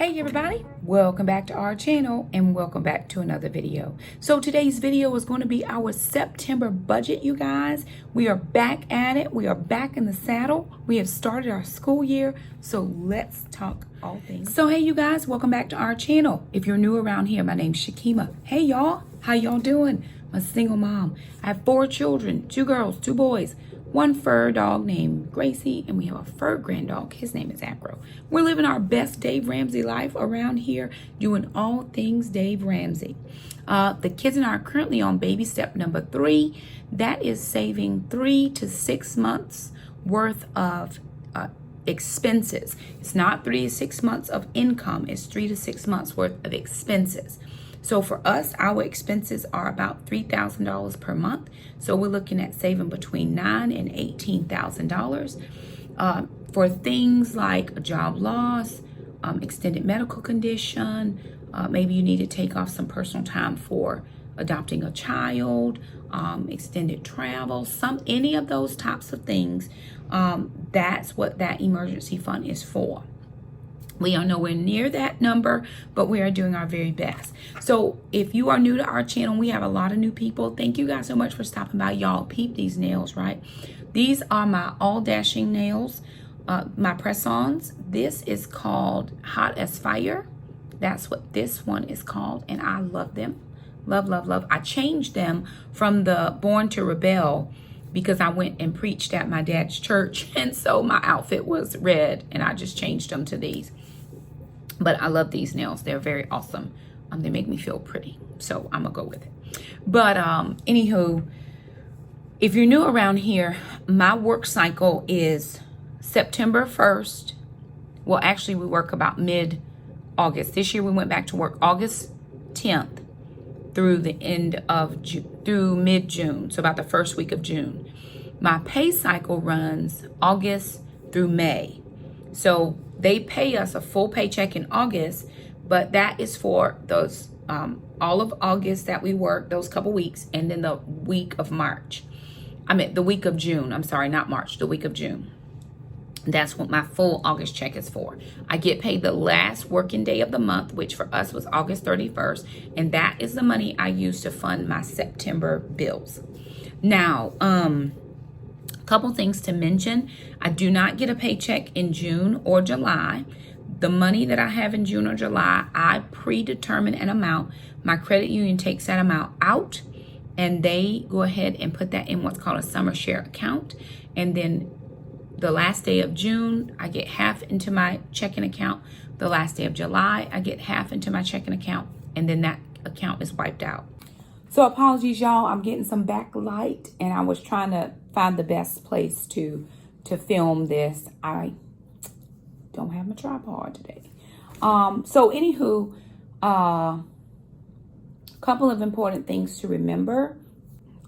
Hey everybody, welcome back to our channel and welcome back to another video. So today's video is going to be our September budget, you guys. We are back at it. We are back in the saddle. We have started our school year. So let's talk all things. So hey you guys, welcome back to our channel. If you're new around here, my name's Shakema. Hey y'all, how y'all doing? I'm a single mom. I have 4 children, 2 girls, 2 boys. 1 fur dog named Gracie, and we have a fur grand dog. His name is Acro. We're living our best Dave Ramsey life around here, doing all things Dave Ramsey. The kids and I are currently on baby step number 3. That is saving 3 to 6 months worth of expenses. It's not 3 to 6 months of income. It's 3 to 6 months worth of expenses. So for us, our expenses are about $3,000 per month. So we're looking at saving between $9,000 and $18,000 for things like a job loss, extended medical condition. Maybe you need to take off some personal time for adopting a child, extended travel, any of those types of things. That's what that emergency fund is for. We are nowhere near that number, but we are doing our very best. So if you are new to our channel, we have a lot of new people. Thank you guys so much for stopping by. Y'all peep these nails, right? These are my all dashing nails, my press-ons. This is called Hot as Fire. That's what this one is called, and I love them. Love, love, love. I changed them from the Born to Rebel because I went and preached at my dad's church, and so my outfit was red, and I just changed them to these. But I love these nails. They're very awesome. They make me feel pretty, so I'm gonna go with it. But anywho, if you're new around here, my work cycle is September 1st. Well, actually, we work about mid-August. This year, we went back to work August 10th through the end of through mid-June, so about the first week of June. My pay cycle runs August through May. So they pay us a full paycheck in August, but that is for those all of August that we work, those couple weeks, and then the week of March. I mean, the week of June. I'm sorry, not March, the week of June. That's what my full August check is for. I get paid the last working day of the month, which for us was August 31st, and that is the money I use to fund my September bills. Now, couple things to mention. I do not get a paycheck in June or July. The money that I have in June or July, I predetermine an amount. My credit union takes that amount out, and they go ahead and put that in what's called a summer share account. And then the last day of June, I get half into my checking account. The last day of July, I get half into my checking account, and then that account is wiped out. So apologies, y'all. I'm getting some backlight, and I was trying to find the best place to film this. I don't have my tripod today. So anywho, couple of important things to remember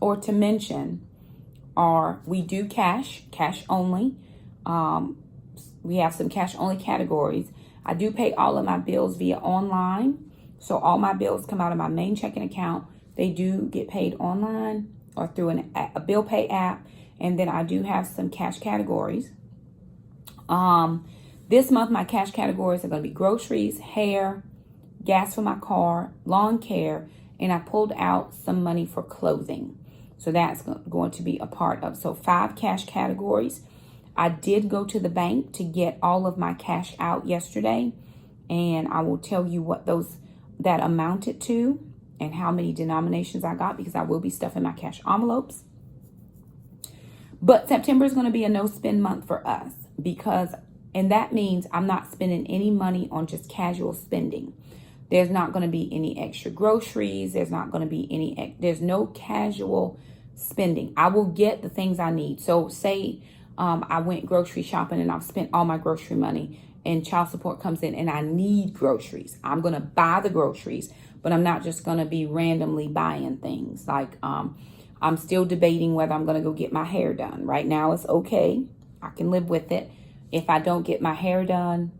or to mention are we do cash only. We have some cash only categories. I do pay all of my bills via online. So all my bills come out of my main checking account. They do get paid online or through a bill pay app. And then I do have some cash categories. This month, my cash categories are going to be groceries, hair, gas for my car, lawn care, and I pulled out some money for clothing. So that's going to be a part of. So 5 cash categories. I did go to the bank to get all of my cash out yesterday. And I will tell you what that amounted to and how many denominations I got, because I will be stuffing my cash envelopes. But September is going to be a no spend month for us and that means I'm not spending any money on just casual spending. There's not going to be any extra groceries. There's not going to be there's no casual spending. I will get the things I need. So say I went grocery shopping and I've spent all my grocery money and child support comes in and I need groceries. I'm going to buy the groceries, but I'm not just going to be randomly buying things. Like I'm still debating whether I'm going to go get my hair done. Right now it's okay. I can live with it. If I don't get my hair done,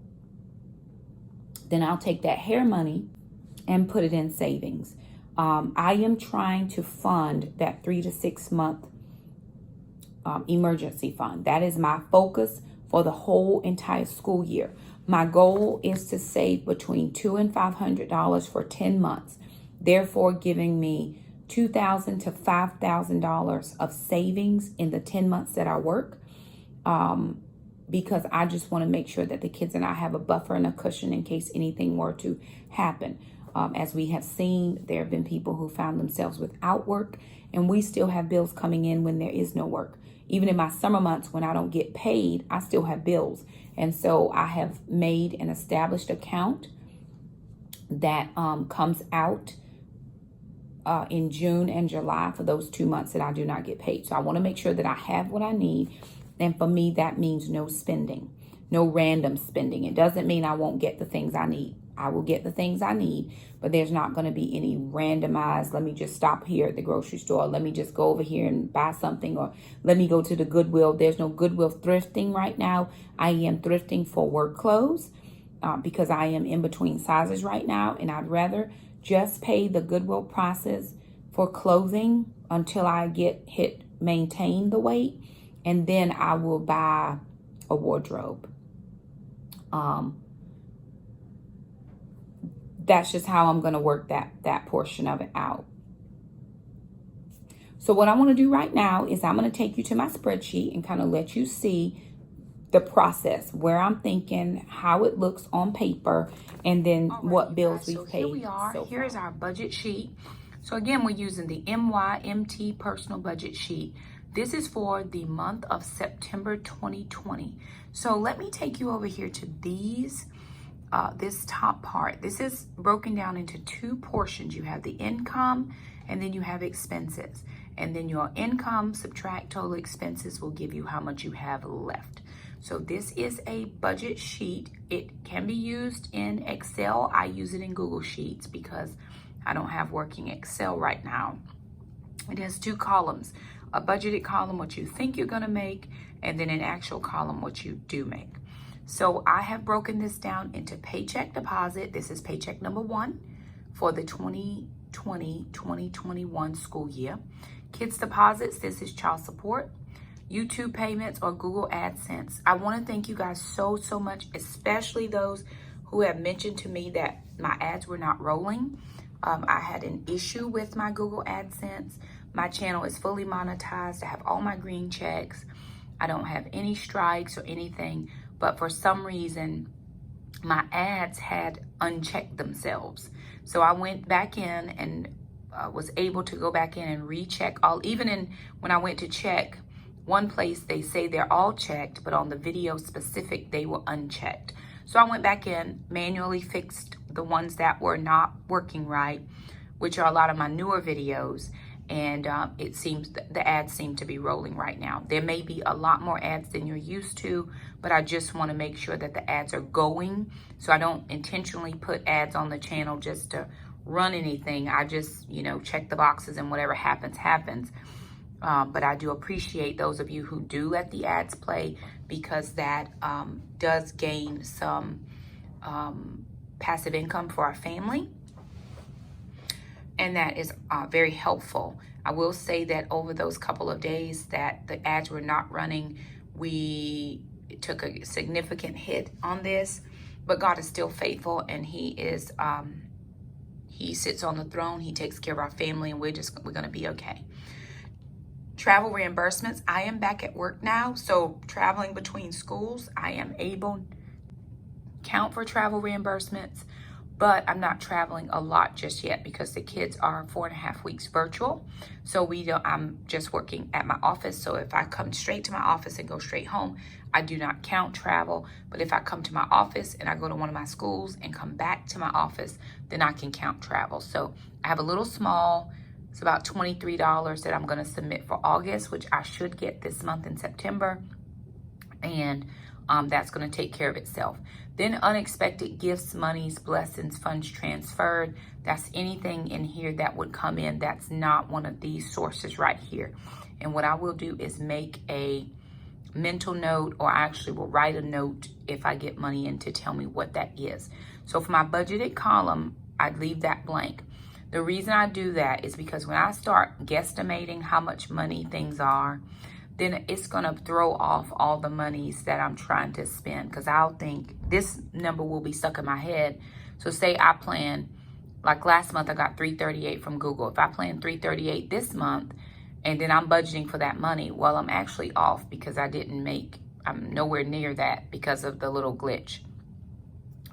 then I'll take that hair money and put it in savings. I am trying to fund that 3 to 6 month emergency fund. That is my focus for the whole entire school year. My goal is to save between $200 and $500 for 10 months, therefore giving me $2,000 to $5,000 of savings in the 10 months that I work. Because I just want to make sure that the kids and I have a buffer and a cushion in case anything were to happen. As we have seen, there have been people who found themselves without work, and we still have bills coming in when there is no work. Even in my summer months when I don't get paid, I still have bills. And so I have made an established account that comes out in June and July for those 2 months that I do not get paid. So I want to make sure that I have what I need. And for me, that means no spending, no random spending. It doesn't mean I won't get the things I need. I will get the things I need, but there's not going to be any randomized, let me just stop here at the grocery store. Let me just go over here and buy something, or let me go to the Goodwill. There's no Goodwill thrifting right now. I am thrifting for work clothes because I am in between sizes right now, and I'd rather just pay the Goodwill prices for clothing until I maintain the weight, and then I will buy a wardrobe. That's just how I'm going to work that portion of it out. So what I want to do right now is I'm going to take you to my spreadsheet and kind of let you see the process, where I'm thinking, how it looks on paper, and then what bills we've paid. So here we are. Here is our budget sheet. So again, we're using the MYMT personal budget sheet. This is for the month of September 2020. So let me take you over here to this top part. This is broken down into two portions. You have the income, and then you have expenses. And then your income subtract total expenses will give you how much you have left. So this is a budget sheet. It can be used in Excel. I use it in Google Sheets because I don't have working Excel right now. It has two columns: a budgeted column, what you think you're going to make, and then an actual column, what you do make. So I have broken this down into paycheck deposit. This is paycheck number 1 for the 2020-2021 school year. Kids deposits, this is child support. YouTube payments or Google AdSense. I want to thank you guys so much, especially those who have mentioned to me that my ads were not rolling. I had an issue with my Google AdSense. My channel is fully monetized. I have all my green checks. I don't have any strikes or anything. But for some reason, my ads had unchecked themselves. So I went back in and was able to go back in and recheck all. Even when I went to check, one place they say they're all checked, but on the video specific, they were unchecked. So I went back in, manually fixed the ones that were not working right, which are a lot of my newer videos. And it seems the ads seem to be rolling right now. There may be a lot more ads than you're used to, but I just want to make sure that the ads are going. So I don't intentionally put ads on the channel just to run anything. I just, check the boxes, and whatever happens, happens. But I do appreciate those of you who do let the ads play, because that does gain some passive income for our family. And that is very helpful. I will say that over those couple of days that the ads were not running, we took a significant hit on this, but God is still faithful, and He sits on the throne. He takes care of our family, and we're going to be okay. Travel reimbursements. I am back at work now, so traveling between schools, I am able to count for travel reimbursements. But I'm not traveling a lot just yet because the kids are 4.5 weeks virtual. So I'm just working at my office. So if I come straight to my office and go straight home, I do not count travel. But if I come to my office and I go to one of my schools and come back to my office, then I can count travel. So I have a little small, it's about $23 that I'm going to submit for August, which I should get this month in September. And that's going to take care of itself. Then unexpected gifts, monies, blessings, funds transferred. That's anything in here that would come in that's not one of these sources right here. And what I will do is make a mental note, or I actually will write a note if I get money in to tell me what that is. So for my budgeted column, I'd leave that blank. The reason I do that is because when I start guesstimating how much money things are, then it's going to throw off all the monies that I'm trying to spend, because I'll think this number will be stuck in my head. So say I plan, like last month I got $338 from Google. If I plan $338 this month and then I'm budgeting for that money, well, I'm actually off because I'm nowhere near that because of the little glitch.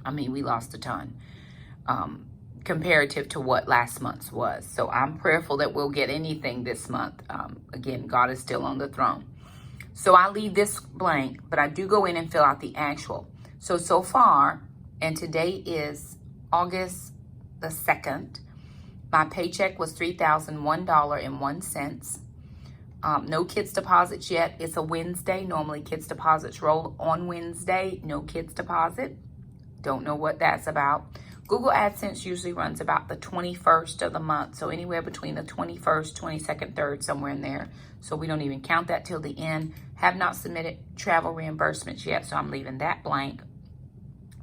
I mean, we lost a ton comparative to what last month's was. So I'm prayerful that we'll get anything this month. Again, God is still on the throne. So I leave this blank, but I do go in and fill out the actual. So far, and today is August the 2nd, my paycheck was $3,001.01. No kids deposits yet. It's a Wednesday. Normally kids deposits roll on Wednesday. No kids deposit. Don't know what that's about. Google AdSense usually runs about the 21st of the month. So anywhere between the 21st, 22nd, 3rd, somewhere in there. So we don't even count that till the end. Have not submitted travel reimbursements yet, so I'm leaving that blank.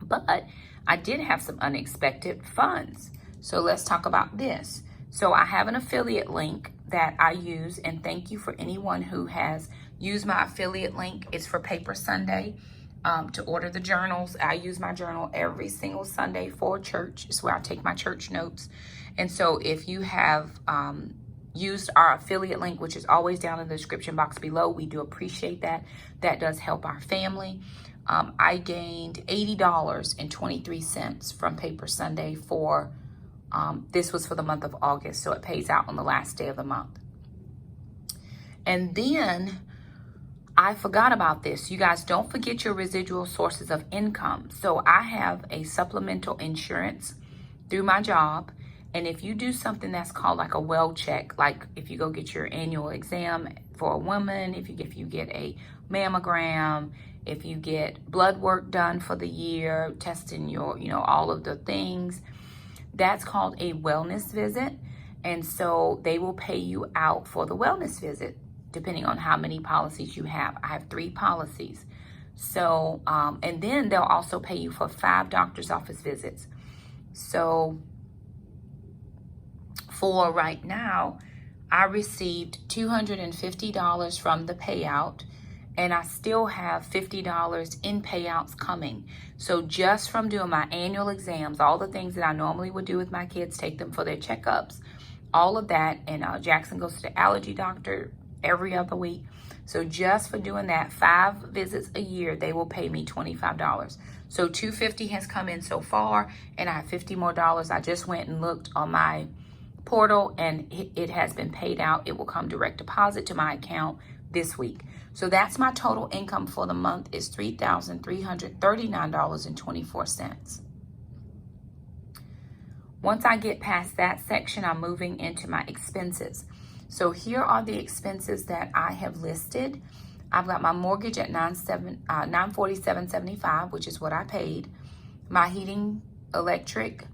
But I did have some unexpected funds. So let's talk about this. So I have an affiliate link that I use, and thank you for anyone who has used my affiliate link. It's for Paper Sunday. To order the journals. I use my journal every single Sunday for church. It's where I take my church notes. And so if you have used our affiliate link, which is always down in the description box below, we do appreciate that. That does help our family. I gained $80.23 from Paper Sunday for, this was for the month of August, so it pays out on the last day of the month. And then I forgot about this. You guys, don't forget your residual sources of income. So I have a supplemental insurance through my job. And if you do something that's called like a well check, like if you go get your annual exam for a woman, if you get a mammogram, if you get blood work done for the year, testing your, all of the things, that's called a wellness visit. And so they will pay you out for the wellness visit, depending on how many policies you have. I have 3 policies. So, and then they'll also pay you for 5 doctor's office visits. So for right now, I received $250 from the payout, and I still have $50 in payouts coming. So just from doing my annual exams, all the things that I normally would do with my kids, take them for their checkups, all of that, and Jackson goes to the allergy doctor every other week. So just for doing that 5 visits a year, they will pay me $25. So $250 has come in so far, and I have $50 more. I just went and looked on my portal, and it has been paid out. It will come direct deposit to my account this week. So that's my total income for the month, is $3,339.24. Once I get past that section, I'm moving into my expenses. So here are the expenses that I have listed. I've got my mortgage at $947.75, which is what I paid. My heating, electric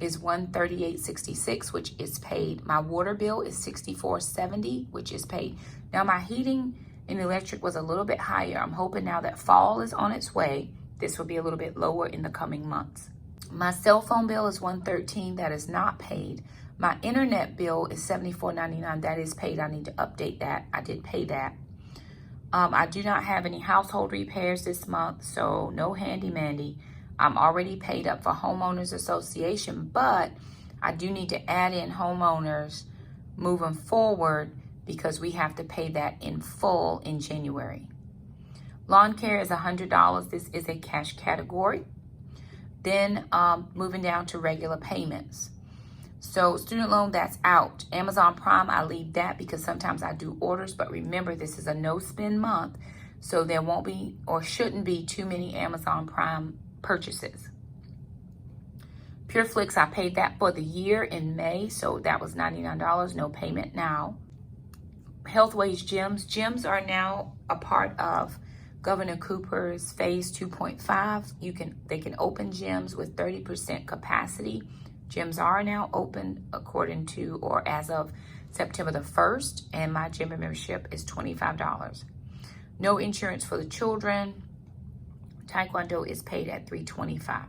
is $138.66, which is paid. My water bill is $64.70, which is paid. Now my heating and electric was a little bit higher. I'm hoping now that fall is on its way, this will be a little bit lower in the coming months. My cell phone bill is $113. That is not paid. My internet bill is $74.99. That is paid. I need to update that. I did pay that. I do not have any household repairs this month, so no handy-mandy. I'm already paid up for homeowners association, but I do need to add in homeowners moving forward because we have to pay that in full in January. Lawn care is $100. This is a cash category. Then moving down to regular payments. So student loan, that's out. Amazon Prime, I leave that because sometimes I do orders, but remember this is a no spend month, so there won't be or shouldn't be too many Amazon Prime purchases. PureFlix, I paid that for the year in May, so that was $99, no payment now. Healthways gyms. Gyms are now a part of Governor Cooper's phase 2.5. They can open gyms with 30% capacity. Gyms are now open according to or as of September the 1st, and my gym membership is $25. No insurance for the children. Taekwondo is paid at $325.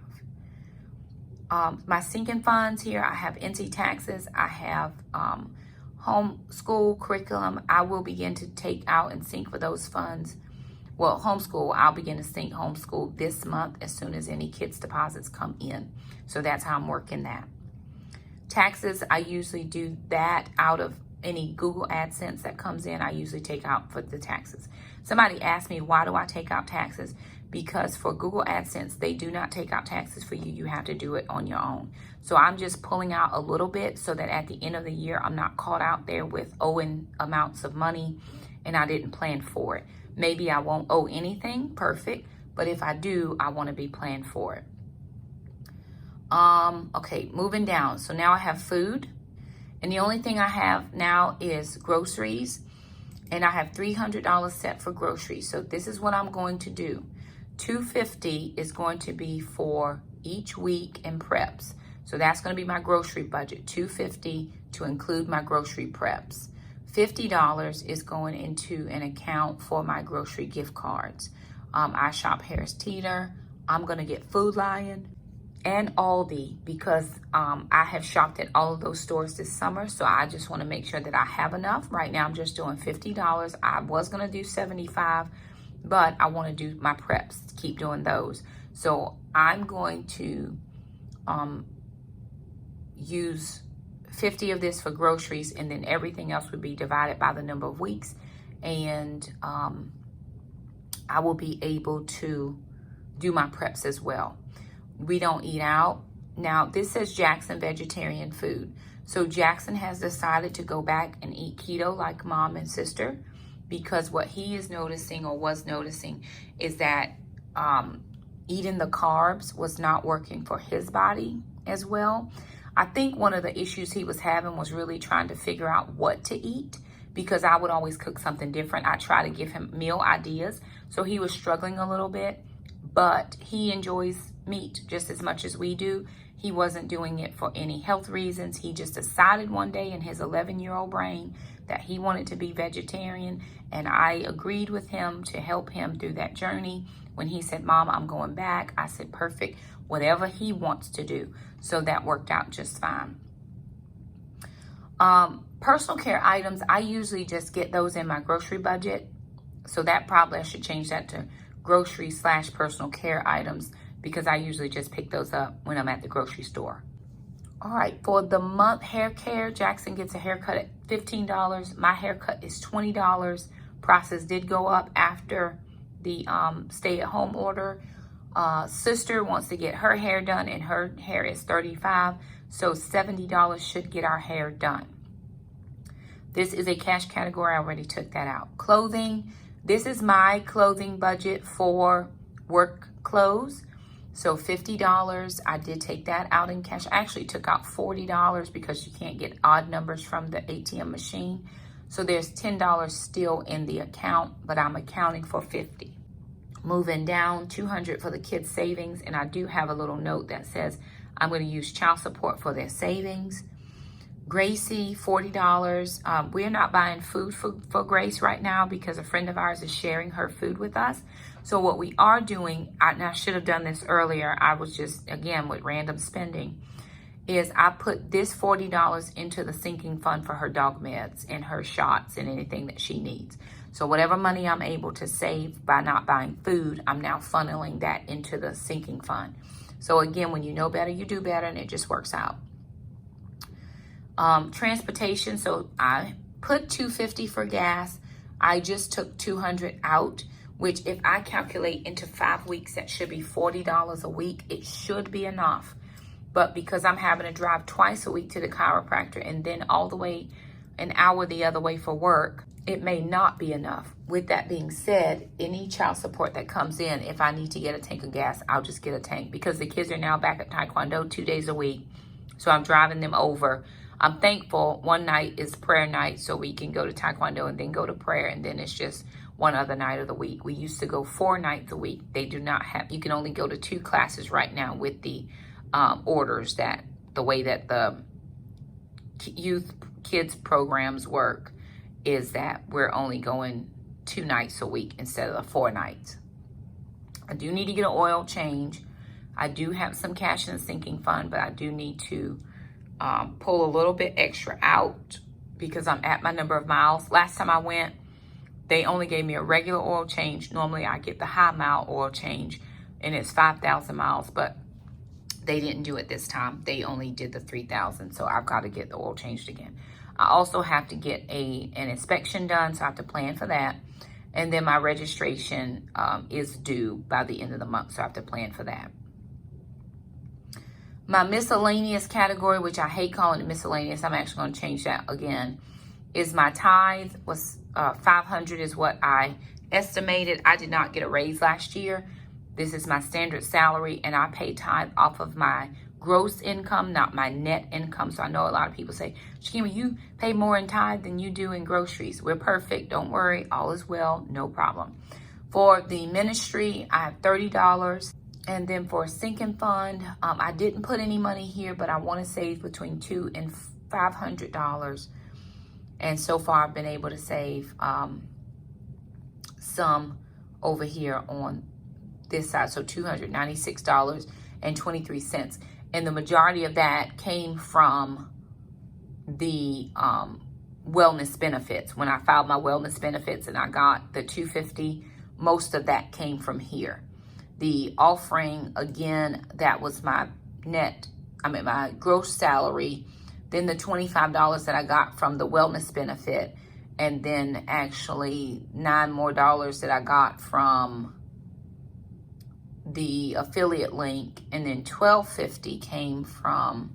My sinking funds here, I have NC taxes, I have homeschool curriculum, I will begin to take out and sync for those funds. Well, homeschool, I'll begin to sync homeschool this month as soon as any kids' deposits come in. So that's how I'm working that. Taxes, I usually do that out of any Google AdSense that comes in. I usually take out for the taxes. Somebody asked me, why do I take out taxes? Because for Google AdSense, they do not take out taxes for you. You have to do it on your own. So I'm just pulling out a little bit so that at the end of the year, I'm not caught out there with owing amounts of money and I didn't plan for it. Maybe I won't owe anything, perfect. But if I do, I want to be planned for it. Okay, moving down. So now I have food. And the only thing I have now is groceries. And I have $300 set for groceries. So this is what I'm going to do. $250 is going to be for each week in preps. So that's going to be my grocery budget. $250 to include my grocery preps. $50 is going into an account for my grocery gift cards. I shop Harris Teeter. I'm going to get Food Lion and Aldi because I have shopped at all of those stores this summer. So I just want to make sure that I have enough. Right now I'm just doing $50. I was going to do $75, but I want to do my preps, keep doing those. So I'm going to use 50 of this for groceries, and then everything else would be divided by the number of weeks. And I will be able to do my preps as well. We don't eat out. Now, this says Jackson vegetarian food. So Jackson has decided to go back and eat keto like mom and sister, because what he is noticing or was noticing is that eating the carbs was not working for his body as well. I think one of the issues he was having was really trying to figure out what to eat, because I would always cook something different. I try to give him meal ideas. So he was struggling a little bit, but he enjoys meat just as much as we do. He wasn't doing it for any health reasons. He just decided one day in his 11-year-old brain that he wanted to be vegetarian. And I agreed with him to help him through that journey. When he said, Mom, I'm going back, I said, perfect, whatever he wants to do. So that worked out just fine. Personal care items, I usually just get those in my grocery budget. So that probably I should change that to grocery/personal care items, because I usually just pick those up when I'm at the grocery store. All right, for the month hair care, Jackson gets a haircut at $15. My haircut is $20. Prices did go up after the stay-at-home order. Sister wants to get her hair done, and her hair is $35. So $70 should get our hair done. This is a cash category. I already took that out. Clothing. This is my clothing budget for work clothes. So $50, I did take that out in cash. I actually took out $40 because you can't get odd numbers from the ATM machine. So there's $10 still in the account, but I'm accounting for $50. Moving down, $200 for the kids' savings. And I do have a little note that says I'm going to use child support for their savings. Gracie, $40. We're not buying food for Grace right now because a friend of ours is sharing her food with us. So what we are doing, and I should have done this earlier, I was just, again, with random spending, is I put this $40 into the sinking fund for her dog meds and her shots and anything that she needs. So whatever money I'm able to save by not buying food, I'm now funneling that into the sinking fund. So again, when you know better, you do better, and it just works out. Transportation, so I put $250 for gas. I just took $200 out, which if I calculate into 5 weeks, that should be $40 a week. It should be enough. But because I'm having to drive twice a week to the chiropractor and then all the way an hour the other way for work, it may not be enough. With that being said, any child support that comes in, if I need to get a tank of gas, I'll just get a tank, because the kids are now back at Taekwondo 2 days a week. So I'm driving them over. I'm thankful one night is prayer night, so we can go to Taekwondo and then go to prayer, and then it's just one other night of the week. We used to go 4 nights a week. They do not have, you can only go to 2 classes right now with the orders, that the way that the youth kids programs work is that we're only going 2 nights a week instead of the 4 nights. I do need to get an oil change. I do have some cash in the sinking fund, but I do need to pull a little bit extra out because I'm at my number of miles. Last time I went, they only gave me a regular oil change. Normally I get the high mile oil change and it's 5,000 miles, but they didn't do it this time. They only did the 3,000. So I've got to get the oil changed again. I also have to get an inspection done. So I have to plan for that. And then my registration is due by the end of the month. So I have to plan for that. My miscellaneous category, which I hate calling it miscellaneous, I'm actually going to change that again, is my tithe was $500 is what I estimated. I did not get a raise last year. This is my standard salary, and I pay tithe off of my gross income, not my net income. So I know a lot of people say, Shakema, you pay more in tithe than you do in groceries. We're perfect. Don't worry. All is well. No problem. For the ministry, I have $30. And then for a sinking fund, I didn't put any money here, but I want to save between $200 and $500. And so far, I've been able to save some over here on this side. So $296.23. And the majority of that came from the wellness benefits. When I filed my wellness benefits and I got the $250, most of that came from here. The offering, again, that was my my gross salary. Then the $25 that I got from the wellness benefit. And then actually $9 more that I got from the affiliate link. And then $12.50 came from,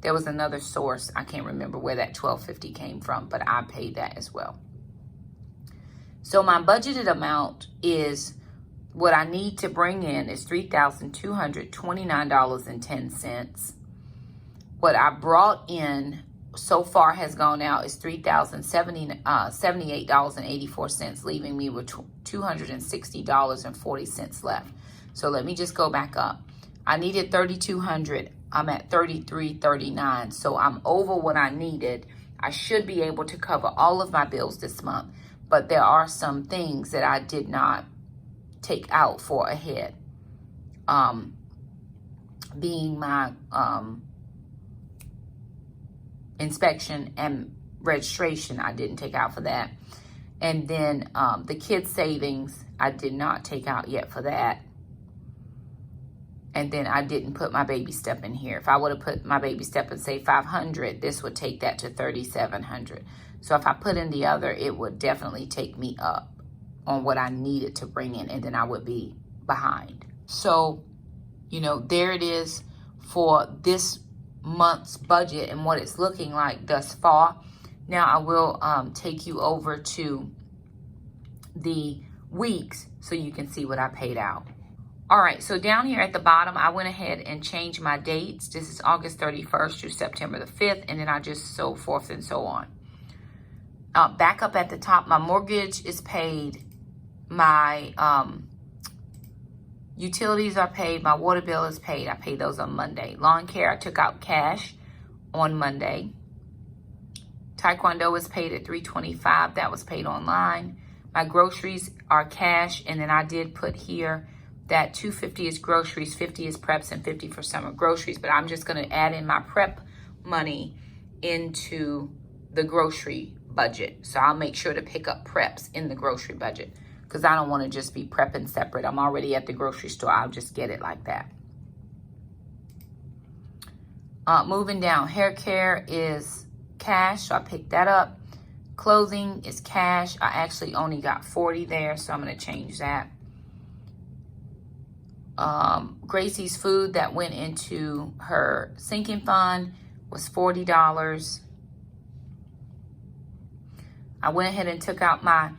there was another source. I can't remember where that $12.50 came from, but I paid that as well. So my budgeted amount is, what I need to bring in is $3,229.10. What I brought in so far has gone out is $3,078.84, leaving me with $260.40 left. So let me just go back up. I needed $3,200. I'm at $3,339. So I'm over what I needed. I should be able to cover all of my bills this month, but there are some things that I did not take out for ahead. Being my inspection and registration, I didn't take out for that. And then the kids savings, I did not take out yet for that. And then I didn't put my baby step in here. If I would have put my baby step and say $500, this would take that to $3,700. So if I put in the other, it would definitely take me up on what I needed to bring in, and then I would be behind. So, you know, there it is for this month's budget and what it's looking like thus far. Now I will take you over to the weeks so you can see what I paid out. All right, so down here at the bottom, I went ahead and changed my dates. This is August 31st through September the 5th, and then I just so forth and so on. Back up at the top, my mortgage is paid. My utilities are paid. My water bill is paid. I paid those on Monday. Lawn care, I took out cash on Monday. Taekwondo is paid at $325. That was paid online. My groceries are cash. And then I did put here that $250 is groceries, $50 is preps, and $50 for summer groceries. But I'm just going to add in my prep money into the grocery budget. So I'll make sure to pick up preps in the grocery budget, because I don't want to just be prepping separate. I'm already at the grocery store. I'll just get it like that. Moving down, hair care is cash, so I picked that up. Clothing is cash. I actually only got $40 there, so I'm going to change that. Gracie's food that went into her sinking fund was $40. I went ahead and took out my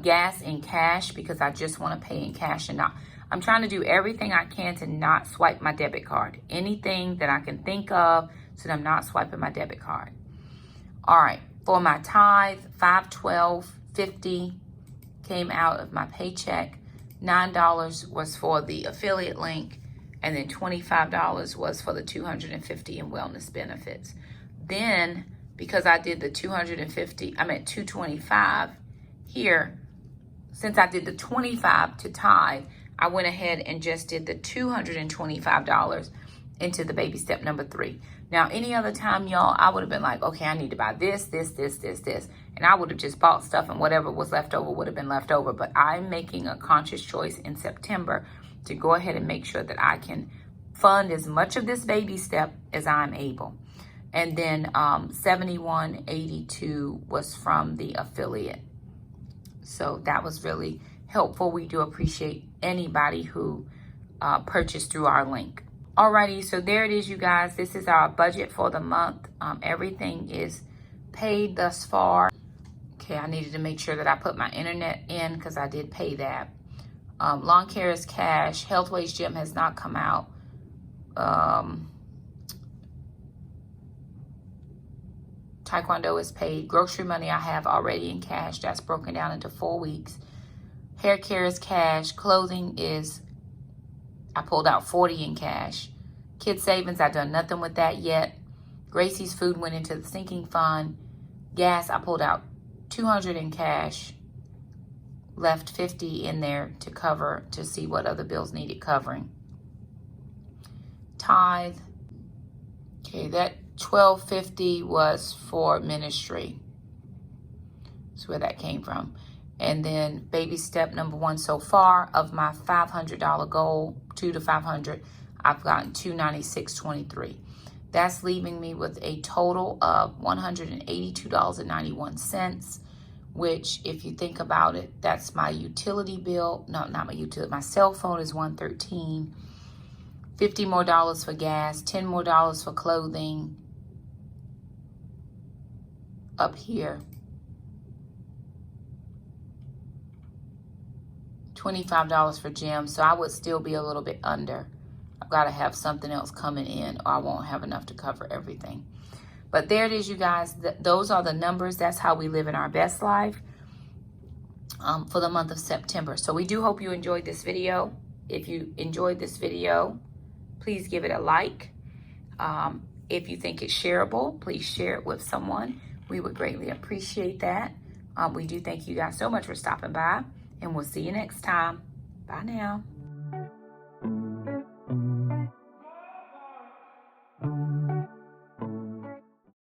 gas in cash because I just want to pay in cash and not. I'm trying to do everything I can to not swipe my debit card. Anything that I can think of so that I'm not swiping my debit card. All right, for my tithe, $512.50 came out of my paycheck. $9 was for the affiliate link, and then $25 was for the $250 in wellness benefits. Then, because I did the $250, I'm at $225 here. Since I did the $25 to tithe, I went ahead and just did the $225 into the baby step number 3. Now, any other time, y'all, I would have been like, okay, I need to buy this. And I would have just bought stuff, and whatever was left over would have been left over. But I'm making a conscious choice in September to go ahead and make sure that I can fund as much of this baby step as I'm able. And then 7182 was from the affiliate. So that was really helpful. We do appreciate anybody who purchased through our link. Alrighty, so there it is, you guys. This is our budget for the month. Everything is paid thus far. Okay, I needed to make sure that I put my internet in because I did pay that. Lawn care is cash. Healthways Gym has not come out. Taekwondo is paid. Grocery money I have already in cash. That's broken down into 4 weeks. Hair care is cash. Clothing is, I pulled out 40 in cash. Kids savings, I've done nothing with that yet. Gracie's food went into the sinking fund. Gas, I pulled out 200 in cash. Left 50 in there to cover, to see what other bills needed covering. Tithe. Okay, that $12.50 was for ministry. That's where that came from. And then baby step number 1 so far of my $500 goal, 2 to 500, I've gotten $296.23. That's leaving me with a total of $182.91, which, if you think about it, that's my utility bill. No, not my utility. My cell phone is $113. $50 more for gas, $10 more for clothing. Up here, $25 for gym, so I would still be a little bit under. I've got to have something else coming in, or I won't have enough to cover everything. But there it is, you guys. Those are the numbers. That's how we live in our best life for the month of September. So we do hope you enjoyed this video. If you enjoyed this video, please give it a like. If you think it's shareable, please share it with someone. We would greatly appreciate that. We do thank you guys so much for stopping by, and we'll see you next time. Bye now.